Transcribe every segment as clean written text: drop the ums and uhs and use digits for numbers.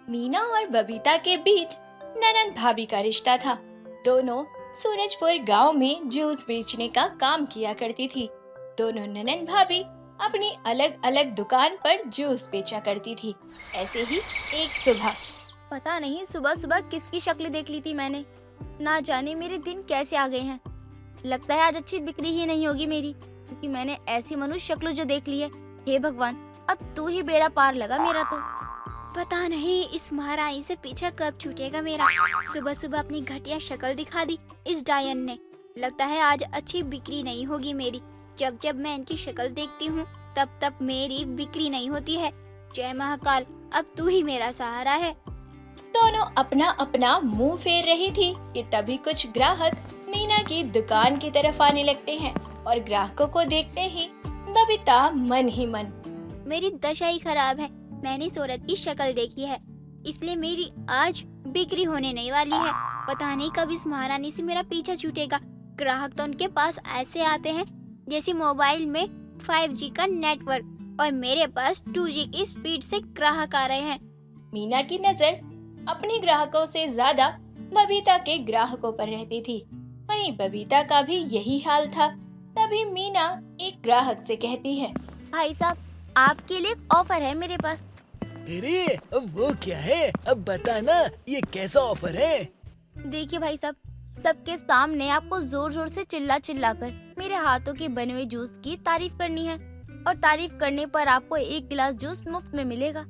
मीना और बबीता के बीच ननंद भाभी का रिश्ता था। दोनों सूरजपुर गांव में जूस बेचने का काम किया करती थी। दोनों ननंद भाभी अपनी अलग अलग दुकान पर जूस बेचा करती थी। ऐसे ही एक सुबह पता नहीं सुबह सुबह किसकी शक्ल देख ली थी मैंने। ना जाने मेरे दिन कैसे आ गए हैं। लगता है आज अच्छी बिक्री ही नहीं होगी मेरी, क्योंकि मैंने ऐसी मनुष्य शक्ल जो देख ली है। हे भगवान, अब तू ही बेड़ा पार लगा मेरा तो। पता नहीं इस महारानी से पीछा कब छूटेगा मेरा। सुबह सुबह अपनी घटिया शक्ल दिखा दी इस डायन ने। लगता है आज अच्छी बिक्री नहीं होगी मेरी। जब जब मैं इनकी शक्ल देखती हूँ तब तब मेरी बिक्री नहीं होती है। जय महाकाल, अब तू ही मेरा सहारा है। दोनों अपना अपना मुंह फेर रही थी कि तभी कुछ ग्राहक मीना की दुकान की तरफ आने लगते हैं और ग्राहकों को देखते ही बबीता मन ही मन, मेरी दशा ही खराब है। मैंने इस औरत की शक्ल देखी है, इसलिए मेरी आज बिक्री होने नहीं वाली है। पता नहीं कब इस महारानी से मेरा पीछा छूटेगा। ग्राहक तो उनके पास ऐसे आते हैं जैसे मोबाइल में 5G का नेटवर्क, और मेरे पास 2G की स्पीड से ग्राहक आ रहे हैं। मीना की नजर अपने ग्राहकों से ज्यादा बबीता के ग्राहकों पर रहती थी। वहीं बबीता का भी यही हाल था। तभी मीना एक ग्राहक से कहती है, भाई साहब, आपके लिए एक ऑफर है मेरे पास। अरे अब वो क्या है, अब बता ना, ये कैसा ऑफर है? देखिए भाई साहब, सबके सामने आपको जोर जोर से चिल्ला चिल्ला कर मेरे हाथों के बने हुए जूस की तारीफ करनी है, और तारीफ करने पर आपको 1 गिलास जूस मुफ्त में मिलेगा।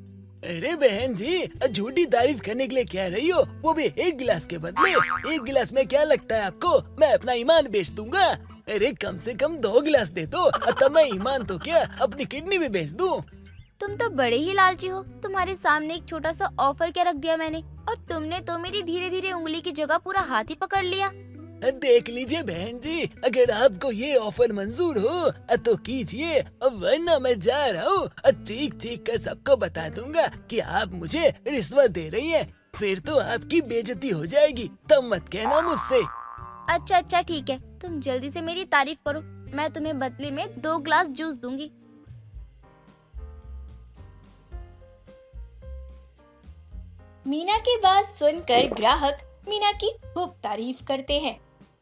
अरे बहन जी, झूठी तारीफ करने के लिए कह रही हो, वो भी 1 गिलास के बदले। 1 गिलास में क्या लगता है आपको, मैं अपना ईमान बेच दूंगा। अरे कम से कम 2 गिलास दे दो, तब मैं ईमान तो क्या अपनी किडनी भी बेच दूं। तुम तो बड़े ही लालची हो। तुम्हारे सामने एक छोटा सा ऑफर क्या रख दिया मैंने, और तुमने तो मेरी धीरे धीरे उंगली की जगह पूरा हाथ ही पकड़ लिया। देख लीजिए बहन जी, अगर आपको ये ऑफर मंजूर हो तो कीजिए, वरना मैं जा रहा हूँ। चीख चीख कर सबको बता दूंगा कि आप मुझे रिश्वत दे रही हैं। फिर तो आपकी बेइज्जती हो जाएगी, तब मत कहना मुझसे। अच्छा ठीक है, तुम जल्दी से मेरी तारीफ करो, मैं तुम्हें बदले में 2 गिलास जूस दूंगी। मीना की बात सुनकर ग्राहक मीना की खूब तारीफ करते हैं।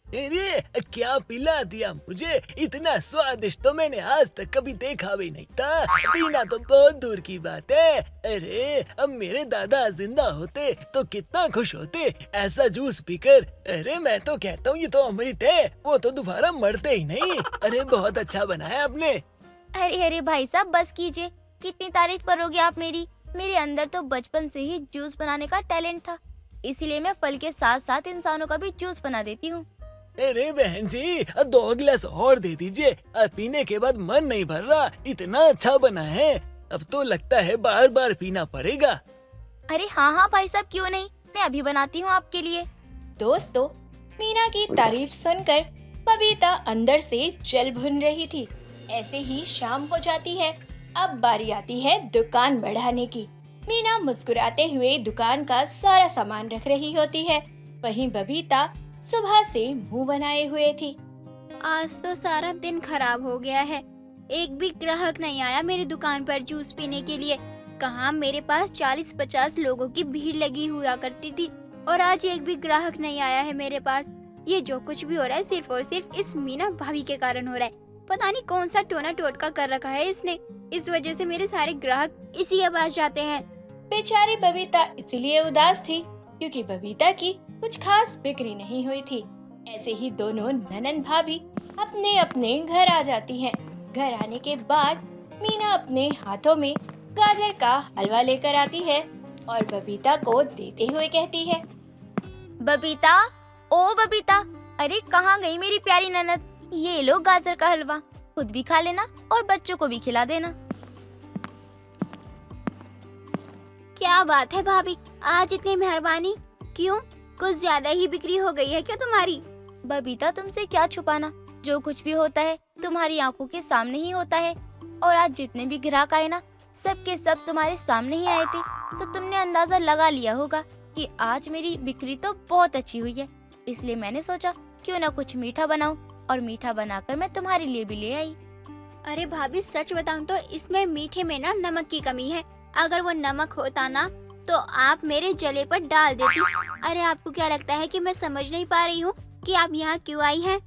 अरे क्या पिला दिया मुझे, इतना स्वादिष्ट तो मैंने आज तक कभी देखा भी नहीं था। पीना तो बहुत दूर की बात है। अरे अब मेरे दादा जिंदा होते तो कितना खुश होते ऐसा जूस पीकर। अरे मैं तो कहता हूँ ये तो अमृत है, वो तो दोबारा मरते ही नहीं। अरे बहुत अच्छा बनाया आपने। अरे भाई साहब, बस कीजिए, कितनी तारीफ करोगे आप मेरी। मेरे अंदर तो बचपन से ही जूस बनाने का टैलेंट था, इसीलिए मैं फल के साथ साथ इंसानों का भी जूस बना देती हूँ। अरे बहन जी, 2 गिलास और दे दीजिए, पीने के बाद मन नहीं भर रहा, इतना अच्छा बना है। अब तो लगता है बार बार पीना पड़ेगा। अरे हाँ भाई साहब, क्यों नहीं, मैं अभी बनाती हूँ आपके लिए। दोस्तों, मीना की तारीफ सुनकर बबीता अंदर से जल भुन रही थी। ऐसे ही शाम हो जाती है। अब बारी आती है दुकान बढ़ाने की। मीना मुस्कुराते हुए दुकान का सारा सामान रख रही होती है। वहीं बबीता सुबह से मुंह बनाए हुए थी। आज तो सारा दिन खराब हो गया है। एक भी ग्राहक नहीं आया मेरी दुकान पर जूस पीने के लिए। कहाँ मेरे पास 40-50 लोगों की भीड़ लगी हुआ करती थी, और आज एक भी ग्राहक नहीं आया है मेरे पास। ये जो कुछ भी हो रहा है सिर्फ और सिर्फ इस मीना भाभी के कारण हो रहा है। पता नहीं कौन सा टोना टोटका कर रखा है इसने, इस वजह से मेरे सारे ग्राहक इसी के पास जाते हैं। बेचारी बबीता इसलिए उदास थी क्योंकि बबीता की कुछ खास बिक्री नहीं हुई थी। ऐसे ही दोनों ननंद भाभी अपने अपने घर आ जाती हैं। घर आने के बाद मीना अपने हाथों में गाजर का हलवा लेकर आती है और बबीता को देते हुए कहती है, बबीता, ओ बबीता, अरे कहाँ गई मेरी प्यारी ननद। ये लो गाजर का हलवा, खुद भी खा लेना और बच्चों को भी खिला देना। क्या बात है भाभी, आज इतनी मेहरबानी। क्यों, कुछ ज्यादा ही बिक्री हो गई है क्या तुम्हारी? बबीता, तुमसे क्या छुपाना, जो कुछ भी होता है तुम्हारी आंखों के सामने ही होता है। और आज जितने भी ग्राहक आए ना, सब के सब तुम्हारे सामने ही आए थे, तो तुमने अंदाजा लगा लिया होगा कि आज मेरी बिक्री तो बहुत अच्छी हुई है। इसलिए मैंने सोचा क्यों ना कुछ मीठा बनाऊं, और मीठा बनाकर मैं तुम्हारे लिए भी ले आई। अरे भाभी, सच बताऊं तो इसमें मीठे में ना नमक की कमी है। अगर वो नमक होता ना तो आप मेरे जले पर डाल देती। अरे आपको क्या लगता है कि मैं समझ नहीं पा रही हूँ कि आप यहाँ क्यों आई हैं?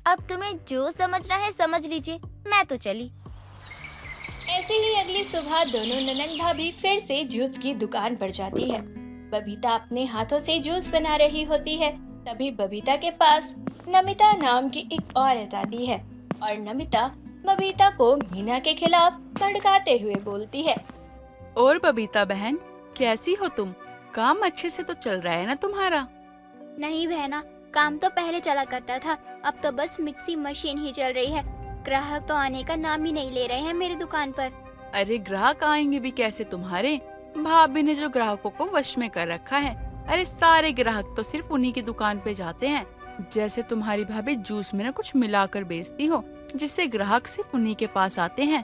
अब तुम्हें जो समझना है समझ लीजिए, मैं तो चली। ऐसे ही अगली सुबह दोनों ननंद भाभी फिर से जूस की दुकान पर जाती है। बबीता अपने हाथों से जूस बना रही होती है। तभी बबीता के पास नमिता नाम की एक औरत आती है और नमिता बबीता को मीना के खिलाफ भड़काते हुए बोलती है। और बबीता बहन, कैसी हो तुम? काम अच्छे से तो चल रहा है ना तुम्हारा? नहीं बहना, काम तो पहले चला करता था, अब तो बस मिक्सी मशीन ही चल रही है। ग्राहक तो आने का नाम ही नहीं ले रहे हैं मेरी दुकान पर। अरे ग्राहक आएंगे भी कैसे तुम्हारे? भाभी ने जो ग्राहकों को वश में कर रखा है। अरे सारे ग्राहक तो सिर्फ उन्हीं की दुकान पे जाते हैं। जैसे तुम्हारी भाभी जूस में ना कुछ मिलाकर बेचती हो, जिससे ग्राहक सिर्फ उन्हीं के पास आते हैं।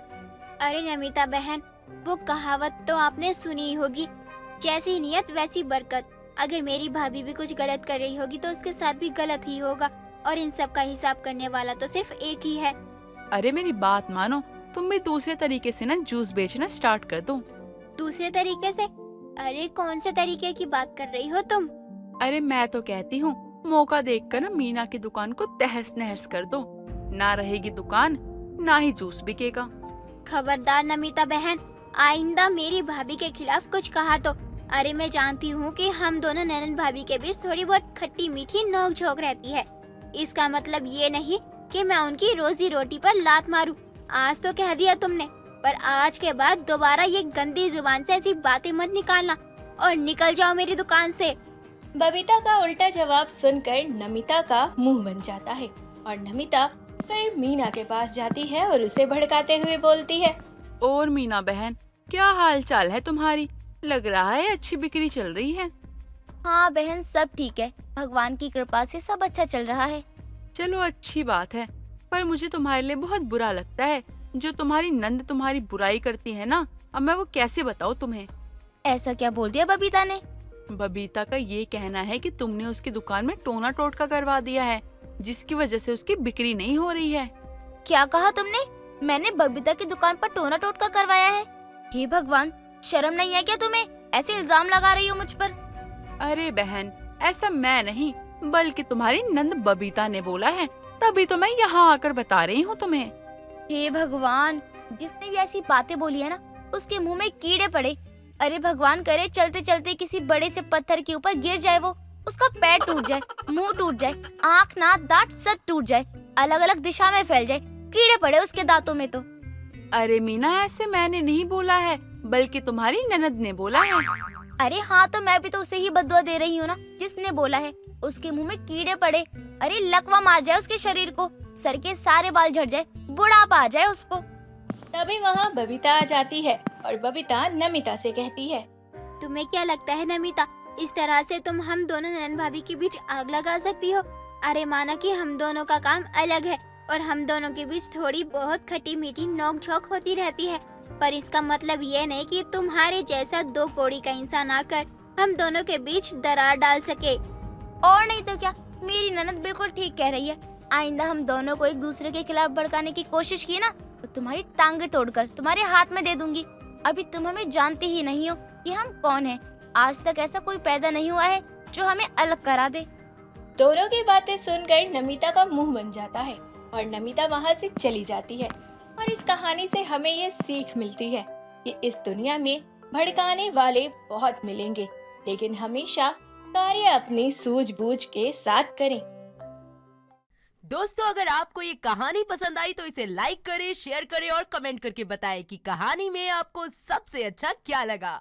अरे नमिता बहन, वो कहावत तो आपने सुनी ही होगी, जैसी नियत वैसी बरकत। अगर मेरी भाभी भी कुछ गलत कर रही होगी तो उसके साथ भी गलत ही होगा, और इन सब का हिसाब करने वाला तो सिर्फ एक ही है। अरे मेरी बात मानो, तुम भी दूसरे तरीके से ना जूस बेचना स्टार्ट कर दो। दूसरे तरीके से? अरे कौन से तरीके की बात कर रही हो तुम? अरे मैं तो कहती हूँ, मौका देखकर ना मीना की दुकान को तहस नहस कर दो। ना रहेगी दुकान, ना ही जूस बिकेगा। खबरदार नमिता बहन, आइंदा मेरी भाभी के खिलाफ कुछ कहा तो। अरे मैं जानती हूँ कि हम दोनों ननद भाभी के बीच थोड़ी बहुत खट्टी मीठी नोक झोंक रहती है। इसका मतलब ये नहीं कि मैं उनकी रोजी रोटी पर लात मारूं। आज तो कह दिया तुमने, पर आज के बाद दोबारा ये गंदी जुबान से ऐसी बातें मत निकालना और निकल जाओ मेरी दुकान से। बबीता का उल्टा जवाब सुनकर नमिता का मुंह बन जाता है और नमिता फिर मीना के पास जाती है और उसे भड़काते हुए बोलती है। और मीना बहन, क्या हाल चाल है तुम्हारी? लग रहा है अच्छी बिक्री चल रही है। हाँ बहन, सब ठीक है, भगवान की कृपा से सब अच्छा चल रहा है। चलो अच्छी बात है, पर मुझे तुम्हारे लिए बहुत बुरा लगता है। जो तुम्हारी नंद तुम्हारी बुराई करती है ना, अब मैं वो कैसे बताऊँ तुम्हें। ऐसा क्या बोल दिया बबीता ने? बबीता का ये कहना है कि तुमने उसकी दुकान में टोना टोटका करवा दिया है, जिसकी वजह से उसकी बिक्री नहीं हो रही है। क्या कहा तुमने? मैंने बबीता की दुकान पर टोना टोटका करवाया है? हे भगवान, शर्म नहीं है क्या तुम्हें? ऐसे इल्जाम लगा रही हो मुझ पर। अरे बहन, ऐसा मैं नहीं बल्कि तुम्हारी नंद बबीता ने बोला है, तभी तो मैं यहाँ आकर बता रही हूँ तुम्हें। हे भगवान, जिसने भी ऐसी बातें बोली है ना, उसके मुंह में कीड़े पड़े। अरे भगवान करे चलते चलते किसी बड़े से पत्थर के ऊपर गिर जाए, वो उसका पैर टूट जाए, मुंह टूट जाए, आँख नाक दांत सब टूट जाए, अलग अलग दिशा में फैल जाए, कीड़े पड़े उसके दांतों में तो। अरे मीना, ऐसे मैंने नहीं बोला है, बल्कि तुम्हारी ननद ने बोला है। अरे हाँ, तो मैं भी तो उसे ही बददुआ दे रही हूँ ना, जिसने बोला है। उसके मुंह में कीड़े पड़े, अरे लकवा मार जाए उसके शरीर को, सर के सारे बाल झड़ जाए, बुढ़ापा आ जाए उसको। तभी वहाँ बबीता आ जाती है और बबीता नमिता से कहती है। तुम्हें क्या लगता है नमिता, इस तरह से तुम हम दोनों ननद भाभी के बीच आग लगा सकती हो? अरे माना कि हम दोनों का काम अलग है और हम दोनों के बीच थोड़ी बहुत खट्टी मीठी नोक झोंक होती रहती है, पर इसका मतलब ये नहीं कि तुम्हारे जैसा दो कौड़ी का इंसान आकर हम दोनों के बीच दरार डाल सके। और नहीं तो क्या, मेरी ननद बिल्कुल ठीक कह रही है। आइंदा हम दोनों को एक दूसरे के खिलाफ भड़काने की कोशिश की ना, तो तुम्हारी टांगे तोड़कर तुम्हारे हाथ में दे दूंगी। अभी तुम हमें जानती ही नहीं हो कि हम कौन हैं। आज तक ऐसा कोई पैदा नहीं हुआ है जो हमें अलग करा दे। दोनों की बातें सुनकर नमिता का मुंह बन जाता है और नमिता वहाँ से चली जाती है। और इस कहानी से हमें ये सीख मिलती है कि इस दुनिया में भड़काने वाले बहुत मिलेंगे, लेकिन हमेशा कार्य अपनी सूझबूझ के साथ करें। दोस्तों, अगर आपको ये कहानी पसंद आई तो इसे लाइक करें, शेयर करें और कमेंट करके बताएं कि कहानी में आपको सबसे अच्छा क्या लगा।